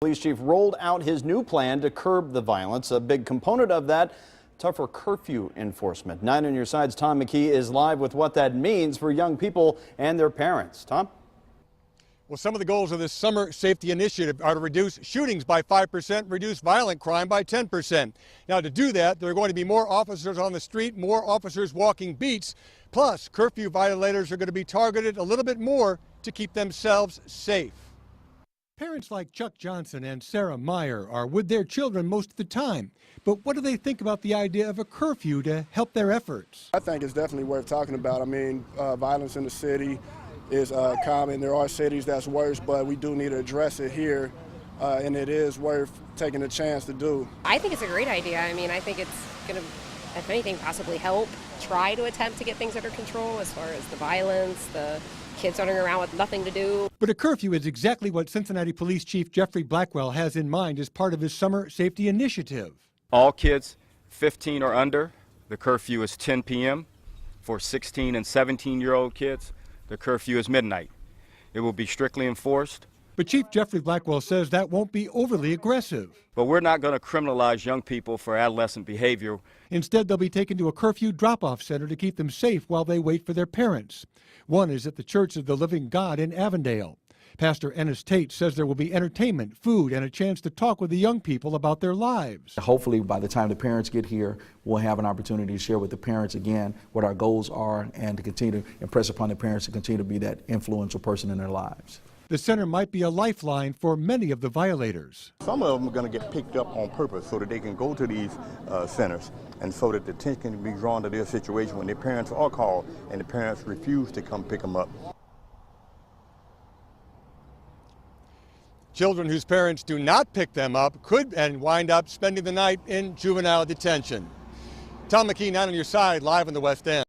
Police chief rolled out his new plan to curb the violence. A big component of that, tougher curfew enforcement. 9 on your side's Tom McKee is live with what that means for young people and their parents. Tom? Well, some of the goals of this summer safety initiative are to reduce shootings by 5%, reduce violent crime by 10%. Now, to do that, there are going to be more officers on the street, more officers walking beats. Plus, curfew violators are going to be targeted a little bit more to keep themselves safe. Parents like Chuck Johnson and Sarah Meyer are with their children most of the time. But what do they think about the idea of a curfew to help their efforts? I think it's definitely worth talking about. I mean, violence in the city is common. There are cities that's worse, but we do need to address it here, and it is worth taking a chance to do. I think it's a great idea. I mean, I think it's going to, if anything, possibly help try to attempt to get things under control as far as the violence, the kids running around with nothing to do. But a curfew is exactly what Cincinnati Police Chief Jeffrey Blackwell has in mind as part of his summer safety initiative. All kids 15 or under, the curfew is 10 p.m. For 16 and 17-year-old kids, the curfew is midnight. It will be strictly enforced. But Chief Jeffrey Blackwell says that won't be overly aggressive. But we're not going to criminalize young people for adolescent behavior. Instead, they'll be taken to a curfew drop-off center to keep them safe while they wait for their parents. One is at the Church of the Living God in Avondale. Pastor Ennis Tate says there will be entertainment, food, and a chance to talk with the young people about their lives. Hopefully, by the time the parents get here, we'll have an opportunity to share with the parents again what our goals are and to continue to impress upon the parents to continue to be that influential person in their lives. The center might be a lifeline for many of the violators. Some of them are going to get picked up on purpose so that they can go to these centers and so that the attention can be drawn to their situation when their parents are called and the parents refuse to come pick them up. Children whose parents do not pick them up could and wind up spending the night in juvenile detention. Tom McKee, 9 on your side, live in the West End.